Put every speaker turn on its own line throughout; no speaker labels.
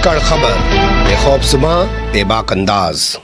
धाकड़ खबर, बेखौफज़ुबां, बेबाक अंदाज।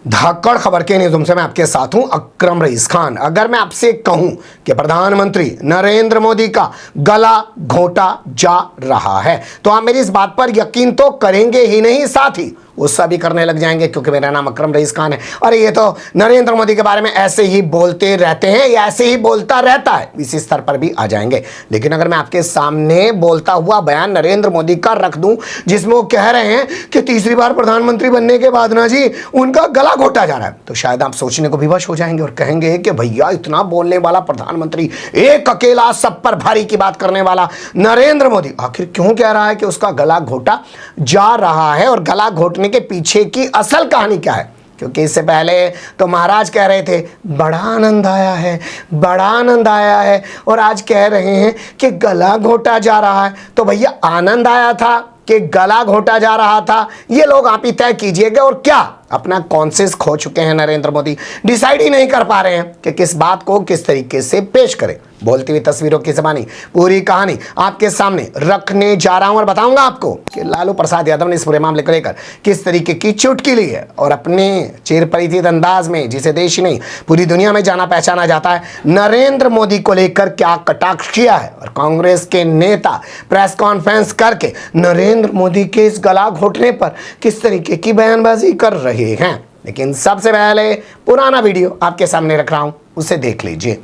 धाकड़ खबर के न्यूज़ से मैं आपके साथ हूं अकरम रईस खान। अगर मैं आपसे कहूं कि प्रधानमंत्री नरेंद्र मोदी का गला घोटा जा रहा है तो आप मेरी इस बात पर यकीन तो करेंगे ही नहीं, साथ ही गुस्सा भी करने लग जाएंगे, क्योंकि मेरा नाम अकरम रईस खान है और ये तो नरेंद्र मोदी के बारे में ऐसे ही बोलते रहते हैं या ऐसे ही बोलता रहता है, इसी स्तर पर भी आ जाएंगे। लेकिन अगर मैं आपके सामने बोलता हुआ बयान नरेंद्र मोदी का रख दूं जिसमें वो कह रहे हैं कि तीसरी बार प्रधानमंत्री बनने के बाद ना जी उनका गला घोटा जा रहा है, तो शायद आप सोचने को विवश हो जाएंगे और कहेंगे कि भैया इतना बोलने वाला प्रधानमंत्री, एक अकेला सब पर भारी की बात करने वाला नरेंद्र मोदी आखिर क्यों कह रहा है कि उसका गला घोटा जा रहा है, और गला घोटने के पीछे की असल कहानी क्या है। क्योंकि इससे पहले तो महाराज कह रहे थे बड़ा आनंद आया है, बड़ा आनंद आया है, और आज कह रहे हैं कि गला घोटा जा रहा है। तो भैया आनंद आया था कि गला घोटा जा रहा था, ये लोग आप ही तय कीजिएगा। और क्या अपना कॉन्सेंस खो चुके हैं नरेंद्र मोदी, डिसाइड ही नहीं कर पा रहे हैं कि किस बात को किस तरीके से पेश करें। बोलती हुई तस्वीरों की ज़बानी पूरी कहानी आपके सामने रखने जा रहा हूं और बताऊंगा आपको कि लालू प्रसाद यादव ने इस पूरे मामले को लेकर किस तरीके की चुटकी ली है और अपने चिरपरिचित अंदाज में, जिसे देश ही नहीं पूरी दुनिया में जाना पहचाना जाता है, नरेंद्र मोदी को लेकर क्या कटाक्ष किया है। और कांग्रेस के नेता प्रेस कॉन्फ्रेंस करके नरेंद्र मोदी के इस गला घोटने पर किस तरीके की बयानबाजी कर रहे हैं। लेकिन सबसे पहले पुराना वीडियो आपके सामने रख रहा हूं, उसे देख लीजिए।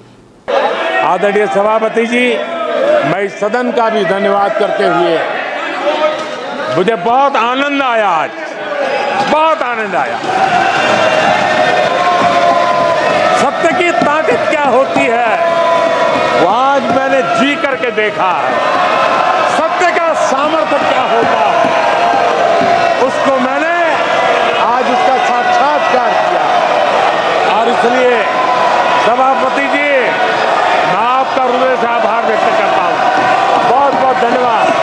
आदरणीय सभापति जी, मैं इस सदन का भी धन्यवाद करते हुए, मुझे बहुत आनंद आया, आज बहुत आनंद आया। सत्य की ताकत क्या होती है वो आज मैंने जी करके देखा है। सत्य का सामर्थ्य क्या होता है उसको मैंने आज उसका साक्षात्कार किया। और इसलिए सभापति जी, मैं आपका हृदय से आभार व्यक्त करता हूं। बहुत बहुत धन्यवाद।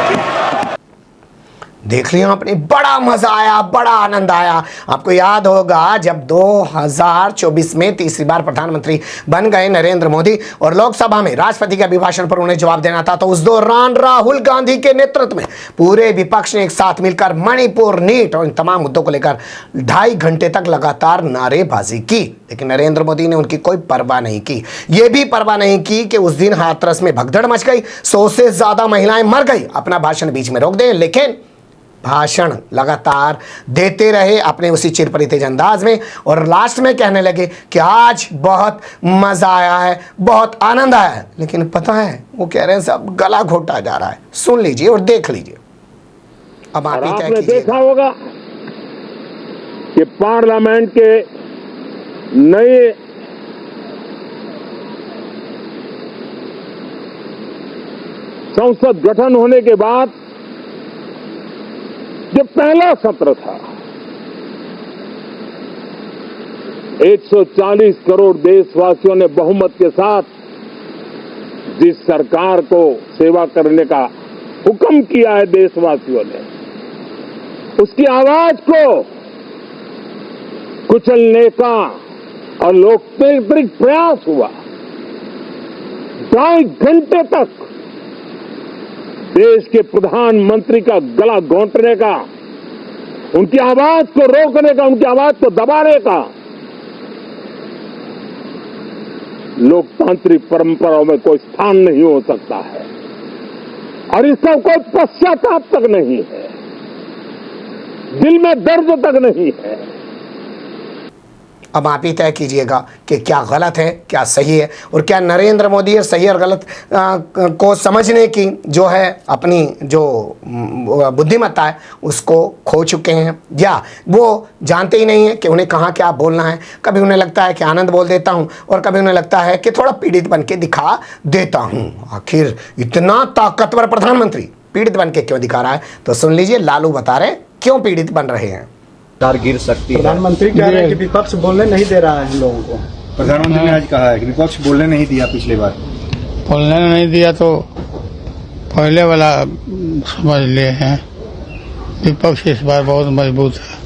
देख लिया आपने, बड़ा मजा आया, बड़ा आनंद आया। आपको याद होगा जब 2024 में तीसरी बार प्रधानमंत्री बन गए नरेंद्र मोदी और लोकसभा में राष्ट्रपति के अभिभाषण पर उन्हें जवाब देना था, तो उस दौरान राहुल गांधी के नेतृत्व में पूरे विपक्ष ने एक साथ मिलकर मणिपुर, नीट और इन तमाम मुद्दों को लेकर 2.5 घंटे तक लगातार नारेबाजी की। लेकिन नरेंद्र मोदी ने उनकी कोई परवाह नहीं की। यह भी परवाह नहीं की कि उस दिन हाथरस में भगदड़ मच गई, 100 से ज्यादा महिलाएं मर गई। अपना भाषण बीच में रोक दें, लेकिन भाषण लगातार देते रहे अपने उसी चिरपरिचित अंदाज में, और लास्ट में कहने लगे कि आज बहुत मजा आया है, बहुत आनंद आया है। लेकिन पता है वो कह रहे हैं सब गला घोटा जा रहा है। सुन लीजिए और देख लीजिए। अब आप ही
आपने देखा होगा कि पार्लियामेंट के नए संसद गठन होने के बाद जो पहला सत्र था, 140 करोड़ देशवासियों ने बहुमत के साथ जिस सरकार को सेवा करने का हुक्म किया है देशवासियों ने, उसकी आवाज को कुचलने का और लोकतांत्रिक प्रयास हुआ। 2.5 घंटे तक देश के प्रधानमंत्री का गला घोंटने का, उनकी आवाज को रोकने का, उनकी आवाज को दबाने का लोकतांत्रिक परंपराओं में कोई स्थान नहीं हो सकता है और इसका कोई पश्चाताप तक नहीं है, दिल में दर्द तक नहीं है।
अब आप ही तय कीजिएगा कि क्या गलत है, क्या सही है, और क्या नरेंद्र मोदी सही और गलत को समझने की जो है अपनी जो बुद्धिमत्ता है उसको खो चुके हैं, या वो जानते ही नहीं है कि उन्हें कहाँ क्या बोलना है। कभी उन्हें लगता है कि आनंद बोल देता हूँ और कभी उन्हें लगता है कि थोड़ा पीड़ित बन के दिखा देता हूँ। आखिर इतना ताकतवर प्रधानमंत्री पीड़ित बन के क्यों दिखा रहा है, तो सुन लीजिए। लालू बता रहे क्यों पीड़ित बन रहे हैं।
गिर सकती है।
प्रधानमंत्री कह रहे हैं कि विपक्ष बोलने नहीं दे रहा है लोगों को।
प्रधानमंत्री ने आज कहा है कि विपक्ष बोलने नहीं दिया, पिछली बार
बोलने नहीं दिया तो पहले वाला समझ लिए हैं। विपक्ष इस बार बहुत मजबूत है,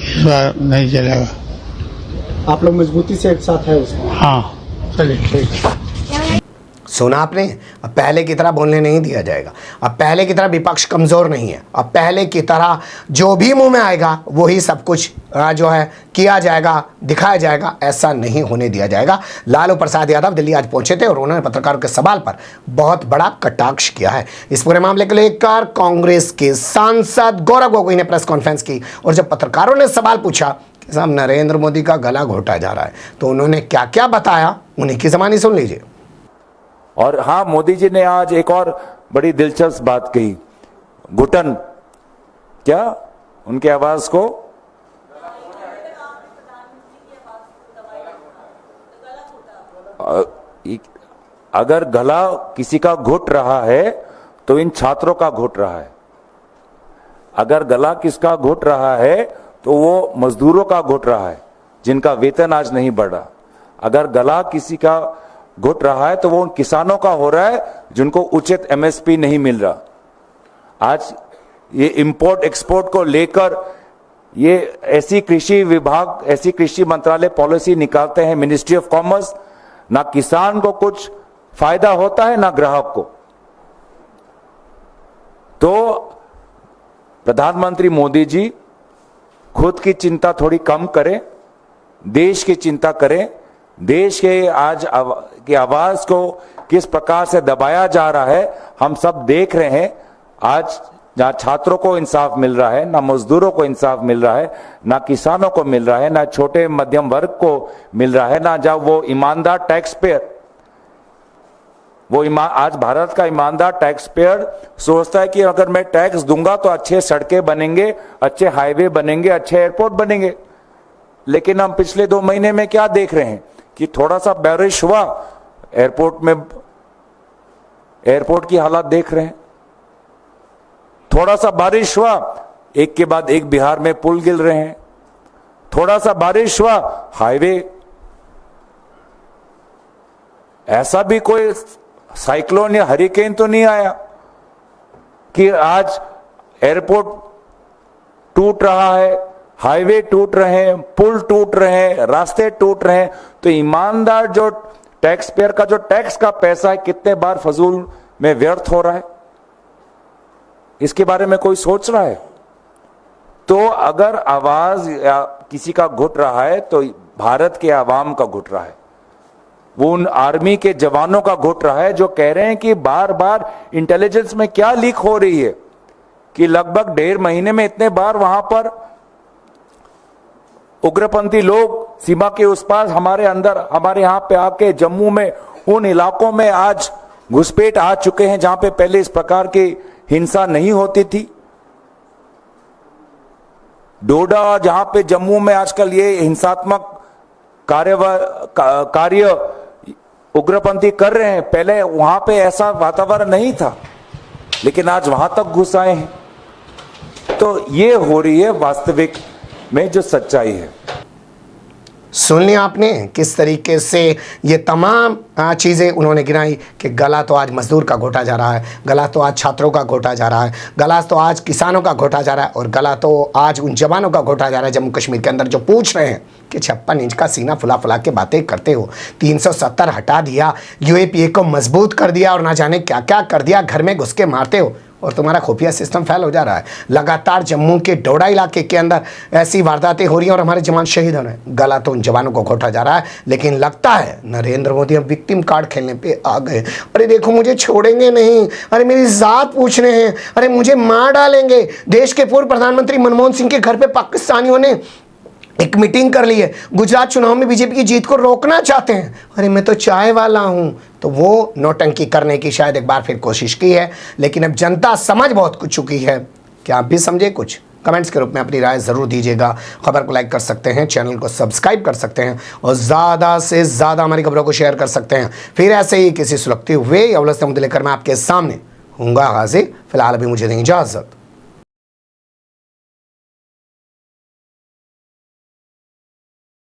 इस बार नहीं चलेगा।
आप लोग मजबूती से एक साथ है उसमें।
हाँ,
चलिए ठीक।
सुना आपने? अब पहले की तरह बोलने नहीं दिया जाएगा। अब पहले की तरह विपक्ष कमज़ोर नहीं है। अब पहले की तरह जो भी मुंह में आएगा वही सब कुछ जो है किया जाएगा, दिखाया जाएगा। ऐसा नहीं होने दिया जाएगा। लालू प्रसाद यादव दिल्ली आज पहुंचे थे और उन्होंने पत्रकारों के सवाल पर बहुत बड़ा कटाक्ष किया है। इस पूरे मामले को लेकर कांग्रेस के सांसद गौरव गोगोई ने प्रेस कॉन्फ्रेंस की और जब पत्रकारों ने सवाल पूछा कि साहब नरेंद्र मोदी का गला घोटा जा रहा है, तो उन्होंने क्या क्या बताया, उन्हीं की ज़बानी सुन लीजिए।
और हाँ, मोदी जी ने आज एक और बड़ी दिलचस्प बात कही। घुटन, क्या उनकी आवाज को अगर गला किसी का घुट रहा है तो इन छात्रों का घुट रहा है। अगर गला किसका घुट रहा है तो वो मजदूरों का घुट रहा है जिनका वेतन आज नहीं बढ़ रहा। अगर गला किसी का घुट रहा है तो वो उन किसानों का हो रहा है जिनको उचित एमएसपी नहीं मिल रहा। आज ये इंपोर्ट एक्सपोर्ट को लेकर ये ऐसी कृषि विभाग, ऐसी कृषि मंत्रालय पॉलिसी निकालते हैं, मिनिस्ट्री ऑफ कॉमर्स, ना किसान को कुछ फायदा होता है ना ग्राहक को। तो प्रधानमंत्री मोदी जी खुद की चिंता थोड़ी कम करें, देश की चिंता करें। देश के आज की आवाज को किस प्रकार से दबाया जा रहा है हम सब देख रहे हैं। आज जहां छात्रों को इंसाफ मिल रहा है, ना मजदूरों को इंसाफ मिल रहा है, ना किसानों को मिल रहा है, ना छोटे मध्यम वर्ग को मिल रहा है, ना जब वो ईमानदार टैक्स पेयर, आज भारत का ईमानदार टैक्स पेयर सोचता है कि अगर मैं टैक्स दूंगा तो अच्छे सड़कें बनेंगे, अच्छे हाईवे बनेंगे, अच्छे एयरपोर्ट बनेंगे। लेकिन हम पिछले 2 महीने में क्या देख रहे हैं कि थोड़ा सा बारिश हुआ, एयरपोर्ट की हालत देख रहे हैं। थोड़ा सा बारिश हुआ, एक के बाद एक बिहार में पुल गिर रहे हैं। थोड़ा सा बारिश हुआ, हाईवे। ऐसा भी कोई साइक्लोन या हरिकेन तो नहीं आया कि आज एयरपोर्ट टूट रहा है, हाईवे टूट रहे हैं, पुल टूट रहे हैं, रास्ते टूट रहे हैं। तो ईमानदार जो टैक्स पेयर का जो टैक्स का पैसा है कितने बार फजूल में व्यर्थ हो रहा है, इसके बारे में कोई सोच रहा है? तो अगर आवाज या किसी का घुट रहा है तो भारत के आवाम का घुट रहा है, वो उन आर्मी के जवानों का घुट रहा है जो कह रहे हैं कि बार बार इंटेलिजेंस में क्या लीक हो रही है कि लगभग 1.5 महीने में इतने बार वहां पर उग्रपंथी लोग सीमा के उस पार हमारे यहां पे आके जम्मू में उन इलाकों में आज घुसपैठ आ चुके हैं जहां पे पहले इस प्रकार की हिंसा नहीं होती थी। डोडा, जहां पे जम्मू में आजकल ये हिंसात्मक कार्य उग्रपंथी कर रहे हैं, पहले वहां पे ऐसा वातावरण नहीं था, लेकिन आज वहां तक घुस आए हैं। तो ये हो रही है वास्तविक में जो सच्चाई है।
सुन लिया आपने किस तरीके से ये तमाम चीज़ें उन्होंने गिनाई कि गला तो आज मजदूर का घोटा जा रहा है, गला तो आज छात्रों का घोटा जा रहा है, गला तो आज किसानों का घोटा जा रहा है और गला तो आज उन जवानों का घोटा जा रहा है जम्मू कश्मीर के अंदर जो पूछ रहे हैं कि 56 इंच का सीना फुला फुला के बातें करते हो, 370 हटा दिया, यूएपीए को मजबूत कर दिया और ना जाने क्या क्या कर दिया, घर में घुस के मारते हो और तुम्हारा खुफिया सिस्टम फेल हो जा रहा है। लगातार जम्मू के डोडा इलाके के अंदर ऐसी वारदातें हो रही हैं और हमारे जवान शहीद हो रहे हैं। गला तो उन जवानों को घोटा जा रहा है, लेकिन लगता है नरेंद्र मोदी अब विक्टिम कार्ड खेलने पे आ गए। अरे देखो मुझे छोड़ेंगे नहीं, अरे मेरी जात पूछ रहे हैं, अरे मुझे मार डालेंगे। देश के पूर्व प्रधानमंत्री मनमोहन सिंह के घर पे पाकिस्तानियों ने एक मीटिंग कर ली है, गुजरात चुनाव में बीजेपी की जीत को रोकना चाहते हैं। अरे मैं तो चाय वाला हूं। तो वो नौटंकी करने की शायद एक बार फिर कोशिश की है, लेकिन अब जनता समझ बहुत कुछ चुकी है। क्या आप भी समझे कुछ? कमेंट्स के रूप में अपनी राय ज़रूर दीजिएगा। खबर को लाइक कर सकते हैं, चैनल को सब्सक्राइब कर सकते हैं और ज़्यादा से ज़्यादा हमारी खबरों को शेयर कर सकते हैं। फिर ऐसे ही किसी सुलगते हुए या उलझते मुद्दे लेकर मैं आपके सामने हूँगा हाजिर। फिलहाल अभी मुझे दें इजाज़त।